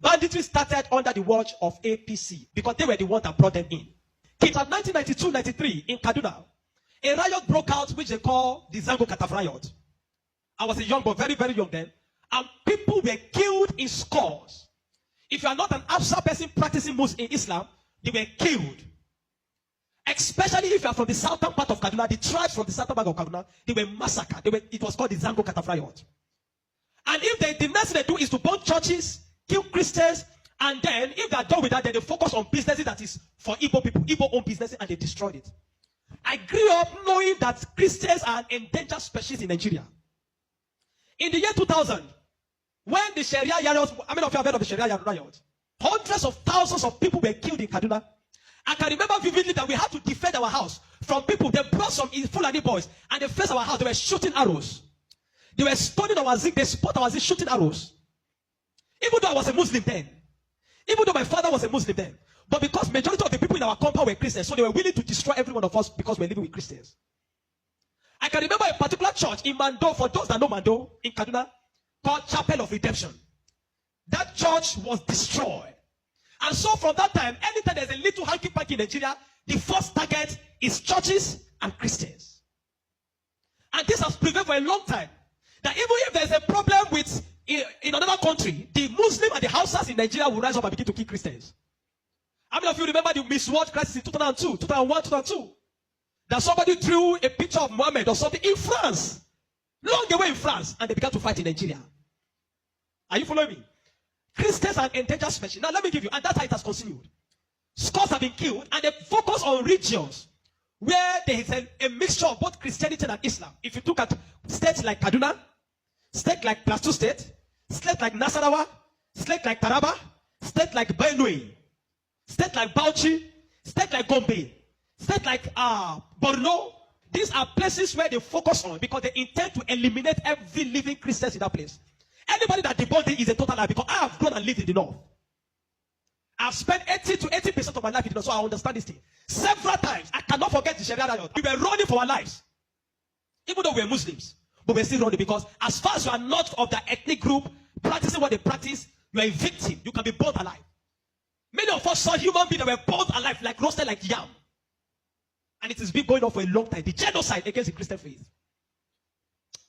Banditry started under the watch of APC because they were the ones that brought them in. It was 1992-93 in Kaduna. A riot broke out which they call the Zango Kataf riot. I was a young boy, very, very young then. And people were killed in scores. If you are not an Absa person practicing Muslim in Islam, they were killed. Especially if you are from the southern part of Kaduna, the tribes from the southern part of Kaduna, they were massacred. It was called the Zango Kataf riot. And if the next thing they do is to burn churches, kill Christians, and then if they are done with that, then they focus on businesses that is for Igbo people, Igbo-owned businesses, and they destroyed it. I grew up knowing that Christians are an endangered species in Nigeria. In the year 2000, when the Sharia riot, how many of you have heard of the Sharia riot? Hundreds of thousands of people were killed in Kaduna. I can remember vividly that we had to defend our house from people. They brought some Fulani boys and they faced our house. They were shooting arrows. They were stoning our zinc. They spot our zinc shooting arrows. Even though I was a Muslim then. Even though my father was a Muslim then. But because majority of the people in our compound were Christians, so they were willing to destroy every one of us because we're living with Christians. I can remember a particular church in Mando, for those that know Mando, in Kaduna, called Chapel of Redemption. That church was destroyed. And so from that time, anytime there's a little hanky-panky in Nigeria, the first target is churches and Christians. And this has prevailed for a long time. That even if there's a problem with in another country, the Muslim and the Hausas in Nigeria will rise up and begin to kill Christians. How many of you remember the Miss World crisis in 2002, 2001, 2002? That somebody drew a picture of Muhammad or something in France, long away in France, and they began to fight in Nigeria. Are you following me? Christians are endangered species. Now let me give you, and that's how it has continued. Scores have been killed, and they focus on regions where there is a mixture of both Christianity and Islam. If you look at states like Kaduna, states like Plateau State, states like Nasarawa, states like Taraba, states like Benue, states like Bauchi, states like Gombe, states like Borno. These are places where they focus on because they intend to eliminate every living Christian in that place. Anybody that debunks it is a total lie because I have grown and lived in the north. I've spent 80 to 80% of my life in the north, so I understand this thing. Several times, I cannot forget the Sharia riot. We were running for our lives. Even though we were Muslims, but we're still running because as far as you are not of that ethnic group, practicing what they practice, you are a victim. You can be burnt alive. Many of us saw human beings that were burnt alive, like roasted like yam. And it has been going on for a long time. The genocide against the Christian faith.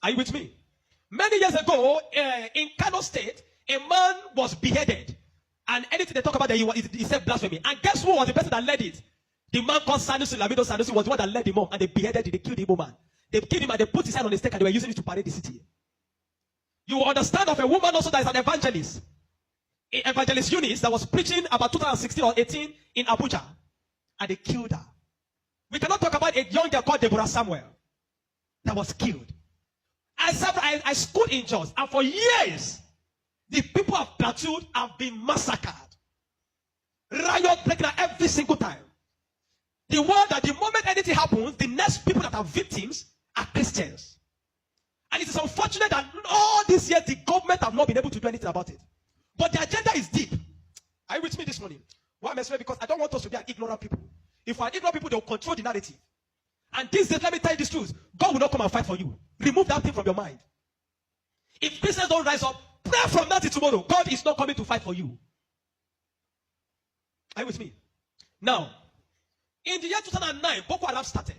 Are you with me? Many years ago, in Kano State, a man was beheaded. And anything they talk about that he said blasphemy. And guess who was the person that led it? The man called Sanusi Lamido Sanusi was the one that led him up. And they beheaded him. They killed the Igbo man. They killed him and they put his hand on the stake and they were using it to parade the city. You will understand of a woman also that is an evangelist. Evangelist Eunice that was preaching about 2016 or 18 in Abuja. And they killed her. We cannot talk about a young girl called Deborah Samuel that was killed. I schooled in Jos, and for years, the people of Plateau have been massacred. Riot breaking out every single time. The one that the moment anything happens, the next people that are victims are Christians. And it is unfortunate that all these years, the government have not been able to do anything about it. But the agenda is deep. Are you with me this morning? Why am I saying? Because I don't want us to be an ignorant people. If we are ignorant people, they will control the narrative. And this days, let me tell you this truth. God will not come and fight for you. Remove that thing from your mind. If Christians don't rise up, pray from now till tomorrow. God is not coming to fight for you. Are you with me? Now, in the year 2009, Boko Haram started.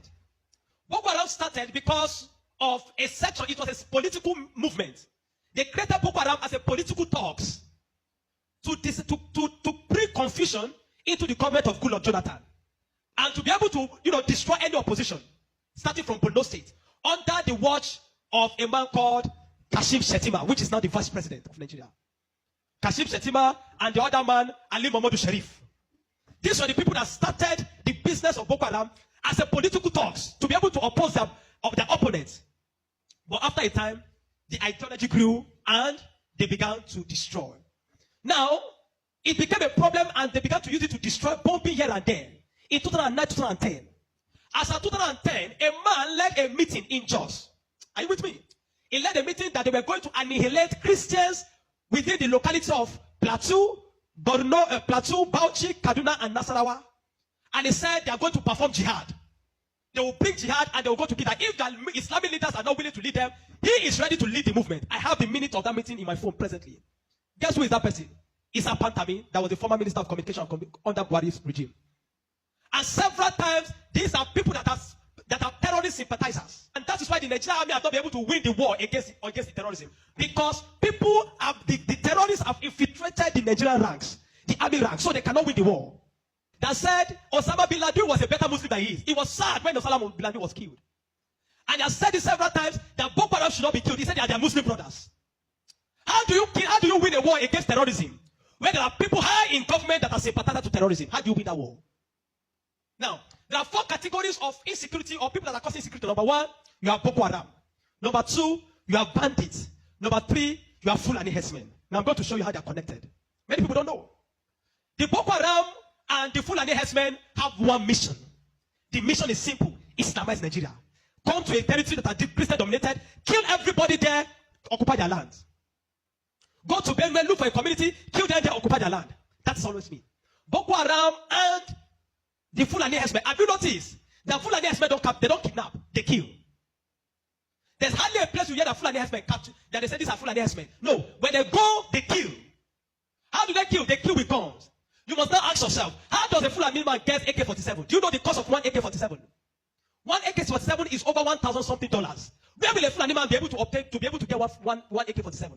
Boko Haram started because of a section. It was a political movement. They created Boko Haram as a political talks to bring confusion into the government of Goodluck Jonathan. And to be able to, destroy any opposition, starting from Borno State, under the watch of a man called Kashim Shettima, which is now the vice president of Nigeria. Kashim Shettima and the other man, Ali Mohammed Sharif. These were the people that started the business of Boko Haram as a political talks to be able to oppose their opponents. But after a time, the ideology grew and they began to destroy. Now, it became a problem and they began to use it to destroy, bombing here and there. In 2009, 2010. As of 2010, a man led a meeting in Jos. Are you with me? He led a meeting that they were going to annihilate Christians within the locality of Plateau, Borno, Plateau, Bauchi, Kaduna, and Nasarawa. And he said they are going to perform jihad. They will bring jihad and they will go to kill that. If the Islamic leaders are not willing to lead them, he is ready to lead the movement. I have the minute of that meeting in my phone presently. Guess who is that person? Isa Pantami, that was the former Minister of Communication under Buhari's regime. And several times, these are people that are terrorist sympathizers. And that is why the Nigerian army have not been able to win the war against the terrorism. Because the terrorists have infiltrated the Nigerian ranks, the army ranks, so they cannot win the war. That said, Osama bin Laden was a better Muslim than he is. He was sad when Osama bin Laden was killed. And he has said it several times that Boko Haram should not be killed. He said they are their Muslim brothers. How do you win a war against terrorism? When there are people high in government that are sympathizers to terrorism, how do you win that war? Now, there are 4 categories of insecurity or people that are causing insecurity. Number 1, you have Boko Haram. Number 2, you have bandits. Number 3, you have Fulani herdsmen. Now I'm going to show you how they are connected. Many people don't know. The Boko Haram and the Fulani herdsmen have one mission. The mission is simple: Islamize Nigeria. Come to a territory that are Christian dominated, kill everybody there, occupy their land. Go to Benue, look for a community, kill them there, occupy their land. That's always me. Boko Haram and the Fulani herdsmen. Have you noticed that Fulani herdsmen don't kidnap, they kill? There's hardly a place you hear that Fulani herdsmen capture, that they say these are Fulani herdsmen. No, when they go, they kill. How do they kill? They kill with guns. You must now ask yourself, how does a Fulani man get AK-47? Do you know the cost of one AK-47? One AK-47 is over $1,000 something. Where will a Fulani man be able to obtain to be able to get one AK-47?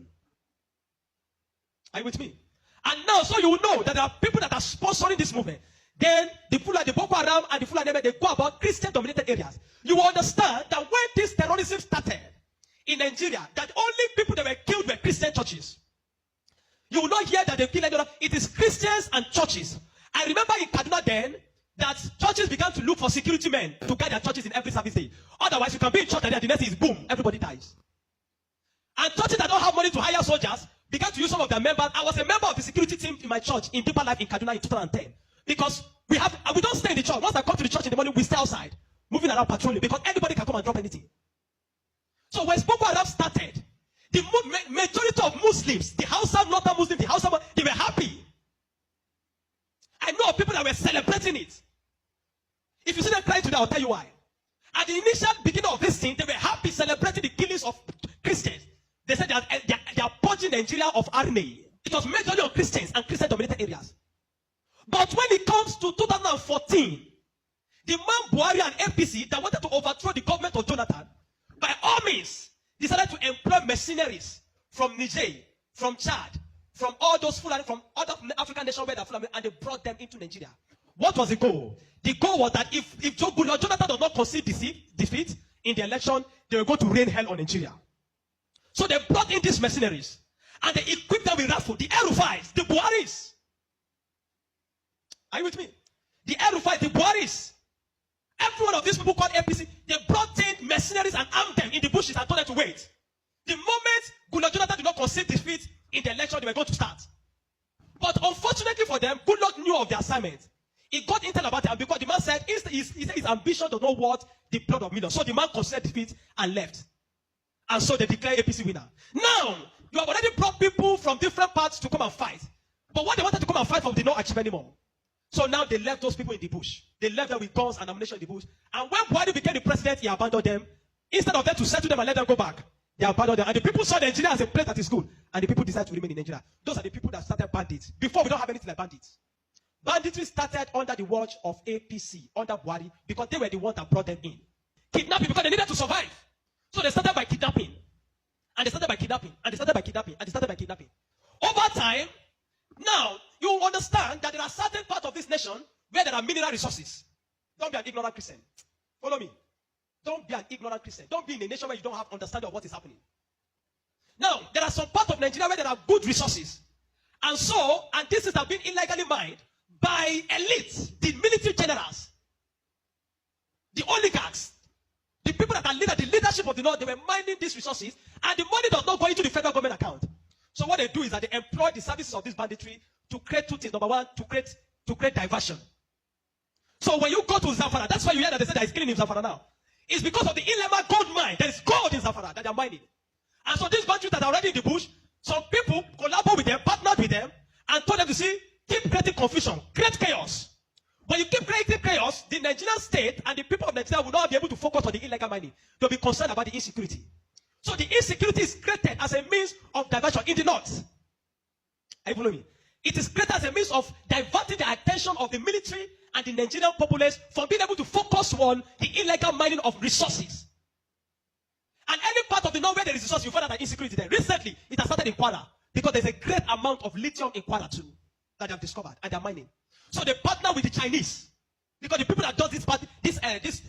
Are you with me? And now, so you will know that there are people that are sponsoring this movement. Then the Boko Haram and the Fulani, they go about Christian-dominated areas. You will understand that when this terrorism started in Nigeria, that only people that were killed were Christian churches. You will not hear that they kill anyone. It is Christians and churches. I remember in Kaduna then that churches began to look for security men to guide their churches in every service day. Otherwise, you can be in church and then the next thing is boom, everybody dies. And churches that don't have money to hire soldiers began to use some of their members. I was a member of the security team in my church in Deeper Life in Kaduna in 2010. Because we don't stay in the church. Once I come to the church in the morning, we stay outside, moving around patrolling, because anybody can come and drop anything. So when Boko Haram started, the majority of Muslims, the Hausa, Northern Muslims, they were happy. I know of people that were celebrating it. If you see them crying today, I'll tell you why. At the initial beginning of this thing, they were happy celebrating the killings of Christians. They said they are purging Nigeria of army. It was majorly on Christians and Christian-dominated areas. But when it comes to 2014, the man Buhari and APC that wanted to overthrow the government of Jonathan, by all means, decided to employ mercenaries from Niger, from Chad, from all those Fulani, from other African nations where they're Fulani, and they brought them into Nigeria. What was the goal? The goal was that if Jonathan does not concede defeat in the election, they were going to rain hell on Nigeria. So they brought in these mercenaries, and they equipped them with rifles, the Aerofiles, the Buharis. Are you with me? The Aerofiles, the Buharis. Every one of these people called APC, they brought in mercenaries and armed them in the bushes and told them to wait. The moment Jonathan did not concede defeat in the election, they were going to start. But unfortunately for them, Goodluck knew of the assignment. He got intel about it, because the man said his ambition does not worth the blood of millions. So the man conceded defeat and left. And so they declared APC winner. Now, you have already brought people from different parts to come and fight. But what they wanted to come and fight for, did not achieve anymore. So now they left those people in the bush. They left them with guns and ammunition in the bush. And when Buhari became the president, he abandoned them. Instead of them to settle them and let them go back, they abandoned them. And the people saw Nigeria as a place that is good. And the people decided to remain in Nigeria. Those are the people that started bandits. Before, we don't have anything like bandits. Banditry started under the watch of APC, under Buhari, because they were the ones that brought them in. Kidnapping, because they needed to survive. So they started by kidnapping. And they started by kidnapping. And they started by kidnapping. And they started by kidnapping. Over time, now, you understand that there are certain parts of this nation where there are mineral resources. Don't be an ignorant Christian. Follow me. Don't be an ignorant Christian. Don't be in a nation where you don't have understanding of what is happening. Now, there are some parts of Nigeria where there are good resources. And this is have been illegally mined by elites, the military generals, the oligarchs, the people that are the leadership of the North. They were mining these resources, and the money does not go into the federal government account. So what they do is that they employ the services of this banditry to create two things. Number one, to create diversion. So when you go to Zamfara, that's why you hear that they say that it's killing in Zamfara now. It's because of the Ilema gold mine. There is gold in Zamfara that they are mining. And so these bandits that are already in the bush, some people collaborate with them, partnered with them, and told them to keep creating confusion, create chaos. When you keep creating chaos, the Nigerian state and the people of Nigeria will not be able to focus on the illegal mining. They'll be concerned about the insecurity. So the insecurity is created as a means of diversion in the north. Are you following me? It is created as a means of diverting the attention of the military and the Nigerian populace from being able to focus on the illegal mining of resources. And any part of the north where there is resource, you find out that insecurity there. Recently, it has started in Kwara because there's a great amount of lithium in Kwara too that they have discovered and they're mining. So they partner with the Chinese because the people that do this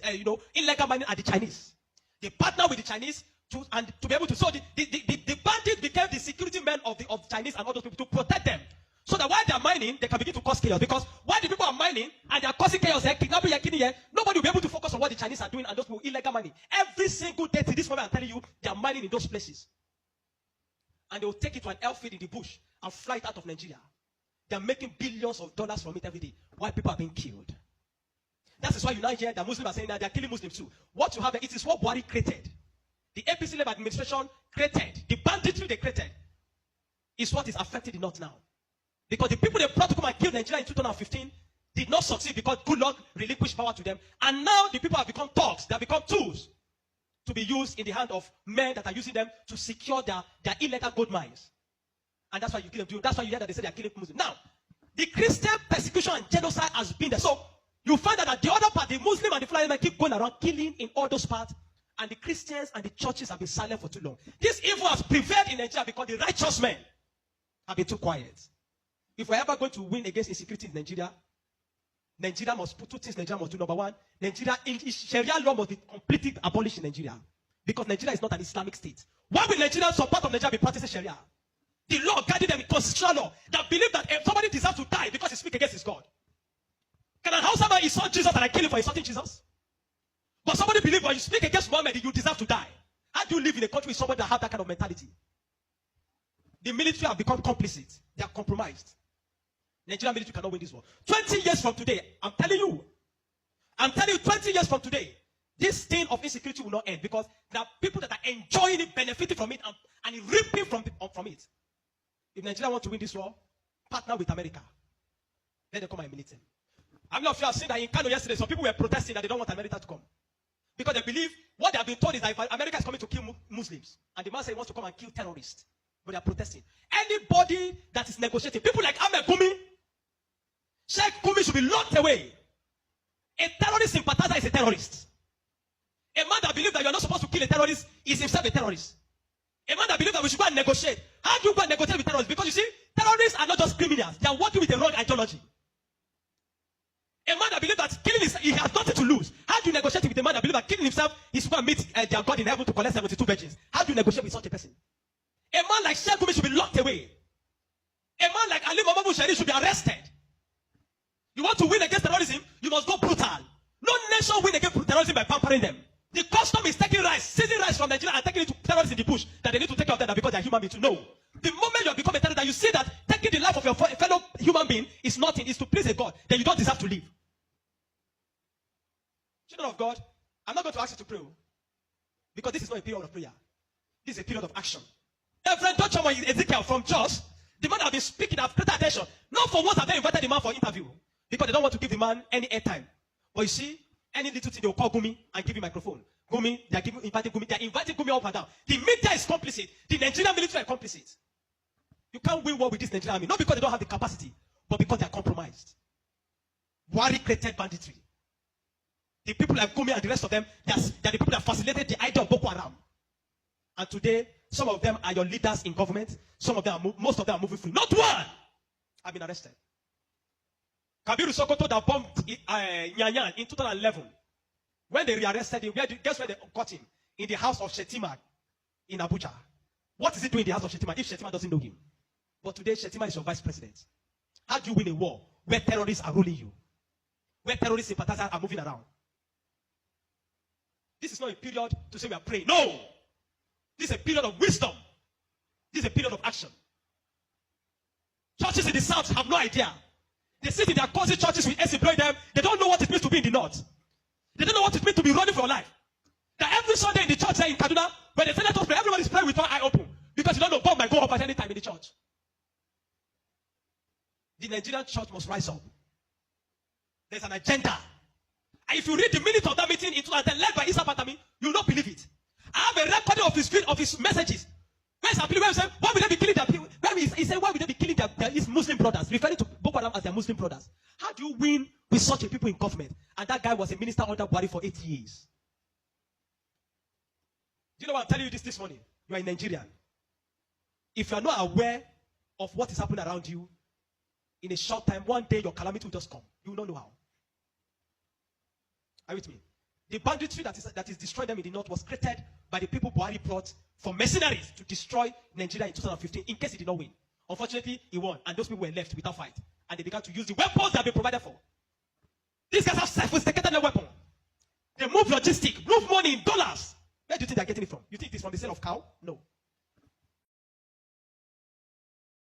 illegal mining are the Chinese. They partner with the Chinese to be able to. So the bandits became the security men of Chinese and all those people to protect them. So that while they are mining, they can begin to cause chaos. Because while the people are mining and they are causing chaos, kidnapping, nobody will be able to focus on what the Chinese are doing and those people illegal mining. Every single day to this moment, I'm telling you, they are mining in those places. And they will take it to an airfield in the bush and fly it out of Nigeria. They are making billions of dollars from it every day while people are being killed. That is why you now hear that Muslims are saying that they are killing Muslims too. What you have, it is what Buhari created. The APC-led administration created, the banditry they created, is what is affecting the North now. Because the people they brought to come and kill Nigeria in 2015 did not succeed because good luck relinquished power to them. And now the people have become thugs. They have become tools to be used in the hand of men that are using them to secure their illegal gold mines. And that's why you kill them. That's why you hear that they say they are killing Muslims. Now, the Christian persecution and genocide has been there. So you find out that the other part, the Muslim and the Fulani men keep going around killing in all those parts. And the Christians and the churches have been silent for too long. This evil has prevailed in Nigeria because the righteous men have been too quiet. If we're ever going to win against insecurity in Nigeria, Nigeria must put two things Nigeria must do. Number one, Sharia law must be completely abolished in Nigeria. Because Nigeria is not an Islamic state. Why will Nigerians or part of Nigeria be practicing Sharia? The law guiding them in constitutional law that believe that if somebody deserves to die because he speaks against his God. Can an Hausa man insult Jesus and I kill him for insulting Jesus? But somebody believes when you speak against Muhammad, you deserve to die. How do you live in a country with somebody that has that kind of mentality? The military have become complicit. They are compromised. Nigerian military cannot win this war. 20 years from today, I'm telling you, 20 years from today, this thing of insecurity will not end because there are people that are enjoying it, benefiting from it, and reaping from it. If Nigeria want to win this war, partner with America. Let them come and militate. I'm not sure I've seen that in Kano yesterday, some people were protesting that they don't want America to come. Because they believe what they have been told is that if America is coming to kill Muslims, and the man says he wants to come and kill terrorists, but they are protesting. Anybody that is negotiating, people like Ahmed Gumi, Sheikh Gumi should be locked away. A terrorist sympathizer is a terrorist. A man that believes that you are not supposed to kill a terrorist is himself a terrorist. A man that believes that we should go and negotiate. How do you go and negotiate with terrorists? Because you see, terrorists are not just criminals. They are working with a wrong ideology. A man that believes that killing himself, he has nothing to lose. How do you negotiate with a man that believes that killing himself is going to meet their God in heaven to collect 72 virgins? How do you negotiate with such a person? A man like Sheikh Gumi should be locked away. A man like Ali Mohammed Bushari should be arrested. You want to win against terrorism, you must go brutal. No nation win against terrorism by pampering them. The custom is taking rice, seizing rice from Nigeria and taking it to terrorists in the bush that they need to take care of them because they are human beings. No. The moment you have become a terrorist, you see that taking the life of your fellow human being is nothing, is to please a God, then you don't deserve to live. Children of God, I'm not going to ask you to pray because this is not a period of prayer. This is a period of action. Reverend Dr. Ezekiel from Jos, the man have been speaking, have created attention. Not for what have they invited the man for interview because they don't want to give the man any airtime. But you see, any little thing they will call Gumi and give him microphone. Gumi, they are inviting Gumi up and down. The media is complicit. The Nigerian military are complicit. You can't win war with this Nigerian army, not because they don't have the capacity, but because they are compromised. Buhari created banditry. The people like Gumi and the rest of them, they are the people that facilitated the idea of Boko Haram. And today, some of them are your leaders in government. Some of them, most of them are moving free. Not one have been arrested. Kabiru Sokoto that bombed Nyanyan in 2011. When they rearrested him, guess where they caught him? In the house of Shetima in Abuja. What is he doing in the house of Shetima if Shetima doesn't know him? But today, Shetima is your vice president. How do you win a war where terrorists are ruling you? Where terrorist sympathizers are moving around? This is not a period to say we are praying. No! This is a period of wisdom. This is a period of action. Churches in the south have no idea. They sit in their cozy churches with AC blowing them. They don't know what it means to be in the north. They don't know what it means to be running for your life. That every Sunday in the church there in Kaduna, when they say let us pray, everyone is praying with one eye open. Because you don't know, bomb might go up at any time in the church. The Nigerian church must rise up. There's an agenda. And if you read the minutes of that meeting in 2010 led by Isa Patami, you will not believe it. I have a recording of his messages. Where's our plea? Where say, why would they be killing their people? He said, why would they be killing his Muslim brothers, referring to Boko Haram as their Muslim brothers? How do you win with such a people in government? And that guy was a minister under Buhari for 8 years. Do you know what I'm telling you this morning? You are in Nigeria. If you are not aware of what is happening around you, in a short time, one day your calamity will just come. You will not know how. Are you with me? The banditry that is destroying them in the north was created by the people Buhari brought for mercenaries to destroy Nigeria in 2015 in case he did not win. Unfortunately, he won, and those people were left without fight. And they began to use the weapons that have been provided for. These guys have sophisticated their weapon. They move logistics, move money in dollars. Where do you think they're getting it from? You think it's from the sale of cow? No.